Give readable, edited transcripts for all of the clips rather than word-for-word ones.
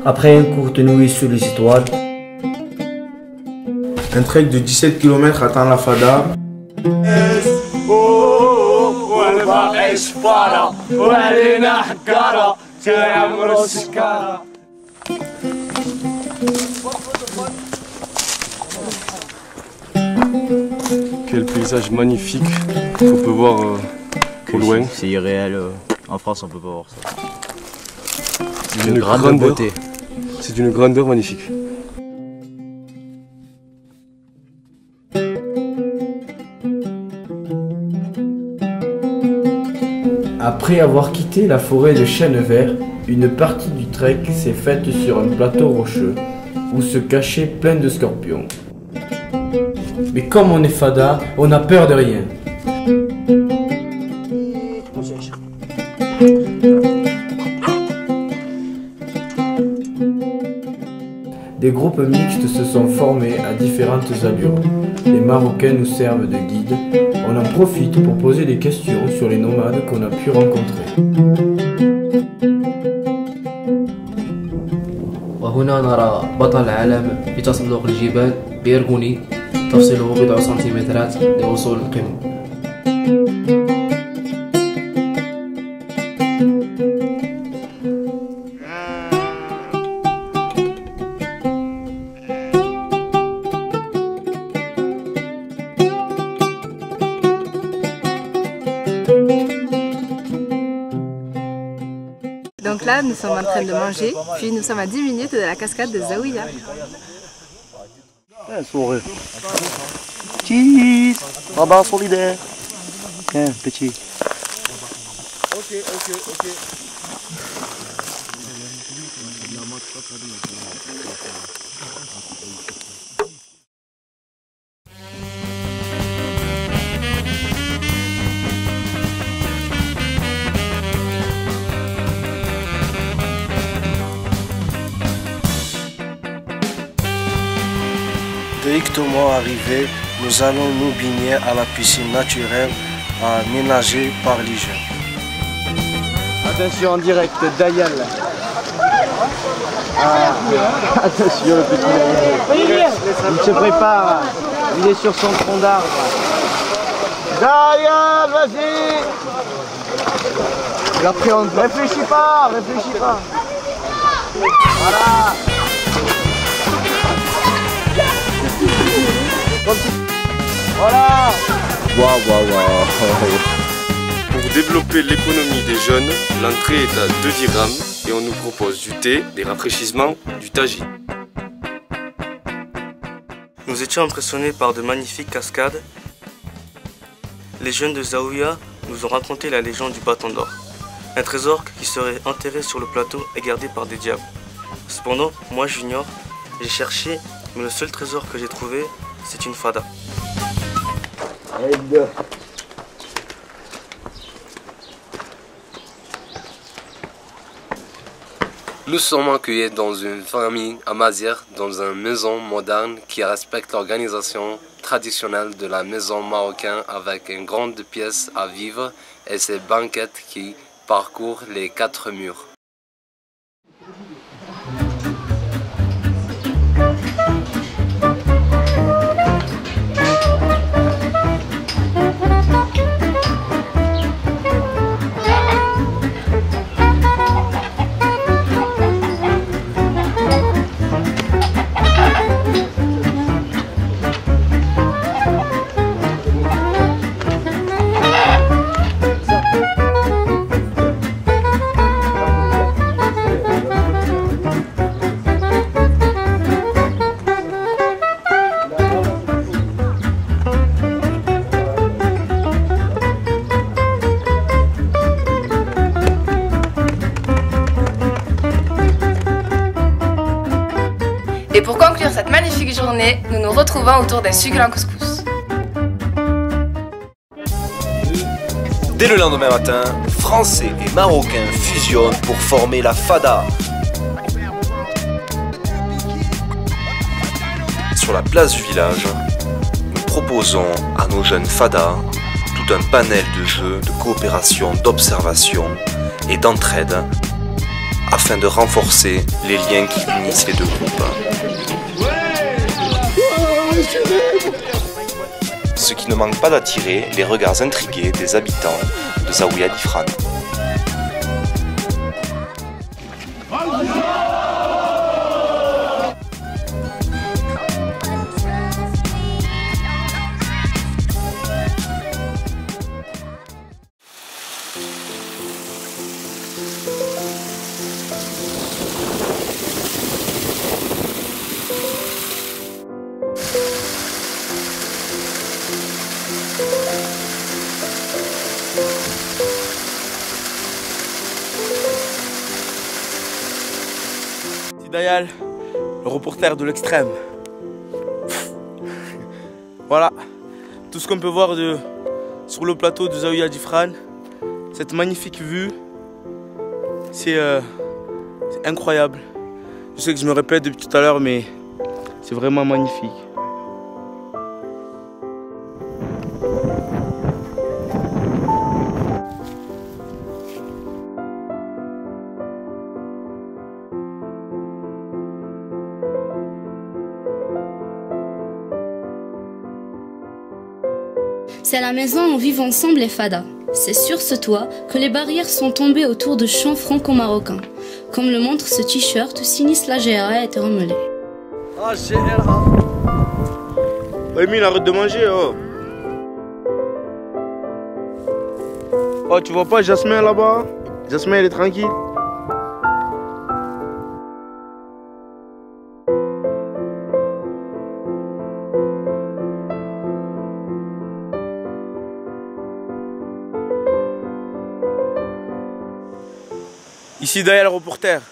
Après un courte nuit sous les étoiles, un trek de 17 km attend la Fada. Quel paysage magnifique qu'on peut voir au loin. C'est irréel, en France on peut pas voir ça. C'est une grande beauté. C'est d'une grandeur magnifique. Après avoir quitté la forêt de chênes verts, une partie du trek s'est faite sur un plateau rocheux où se cachaient plein de scorpions. Mais comme on est fada, on n'a peur de rien. Des groupes mixtes se sont formés à différentes allures. Les Marocains nous servent de guides. On en profite pour poser des questions sur les nomades qu'on a pu rencontrer. وهنا نرى بطل العالم في تسلق الجبال بيرغوني تفصله بضع سنتيمترات لوصول القمة. Donc là, nous sommes en train de manger, puis nous sommes à 10 minutes de la cascade de Zaouïa. Un sourire. Cheese. Rabat solidaire. Tiens, petit. Ok. Directement arrivés, nous allons nous baigner à la piscine naturelle aménagée par les jeunes. Attention en direct, Dayal. Attention le petit. Il se prépare. Il est sur son tronc d'arbre. Dayal, vas-y. Réfléchis pas. Voilà. Voilà. Pour développer l'économie des jeunes, l'entrée est à 2 dirhams et on nous propose du thé, des rafraîchissements, du tagine. Nous étions impressionnés par de magnifiques cascades. Les jeunes de Zaouïa nous ont raconté la légende du bâton d'or. Un trésor qui serait enterré sur le plateau et gardé par des diables. Cependant, moi junior, j'ai cherché, mais le seul trésor que j'ai trouvé, c'est une fada. Nous sommes accueillis dans une famille amazière, dans une maison moderne qui respecte l'organisation traditionnelle de la maison marocaine avec une grande pièce à vivre et ses banquettes qui parcourent les 4 murs. Et pour conclure cette magnifique journée, nous nous retrouvons autour d'un succulent couscous. Dès le lendemain matin, Français et Marocains fusionnent pour former la FADA. Sur la place du village, nous proposons à nos jeunes FADA tout un panel de jeux, de coopération, d'observation et d'entraide afin de renforcer les liens qui unissent les deux groupes. Ce qui ne manque pas d'attirer les regards intrigués des habitants de Zaouïa d'Ifrane. Dayal, le reporter de l'extrême. Voilà, tout ce qu'on peut voir sur le plateau de Zaouïa d'Ifrane, cette magnifique vue, c'est incroyable. Je sais que je me répète depuis tout à l'heure, mais c'est vraiment magnifique. C'est à la maison où vivent ensemble les fadas. C'est sur ce toit que les barrières sont tombées autour de chants franco-marocains. Comme le montre ce t-shirt où sinistre la GRA a été remelé. Ah, GRA. Ouais, mais il arrête de manger, oh. Oh, tu vois pas Jasmin là-bas? Jasmin, elle est tranquille. Ici Dayal le reporter.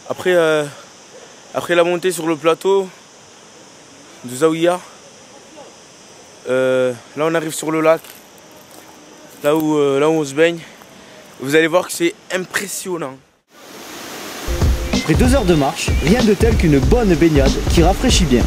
Après la montée sur le plateau de Zaouïa, là on arrive sur le lac, là où on se baigne. Vous allez voir que c'est impressionnant. Après 2 heures de marche, rien de tel qu'une bonne baignade qui rafraîchit bien.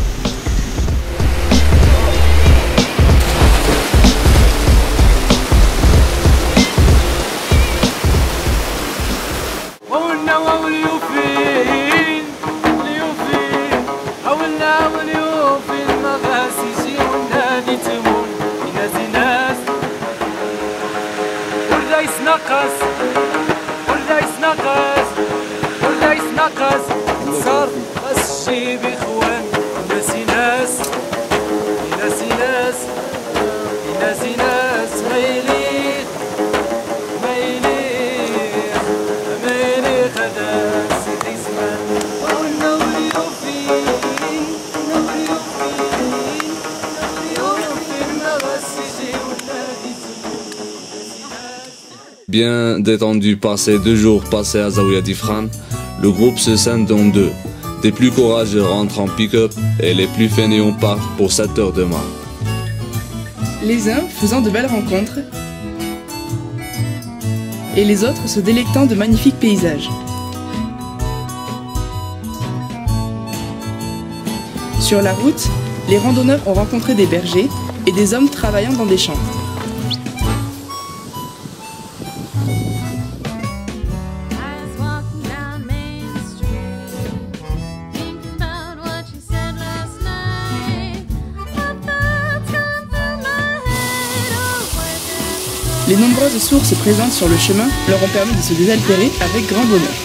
Bien détendu par ces 2 jours passés à Zaouïa d'Ifrane, le groupe se scinde en 2. Des plus courageux rentrent en pick-up et les plus fainéants partent pour 7 heures de marche. Les uns faisant de belles rencontres et les autres se délectant de magnifiques paysages. Sur la route, les randonneurs ont rencontré des bergers et des hommes travaillant dans des champs. Les nombreuses sources présentes sur le chemin leur ont permis de se désaltérer avec grand bonheur.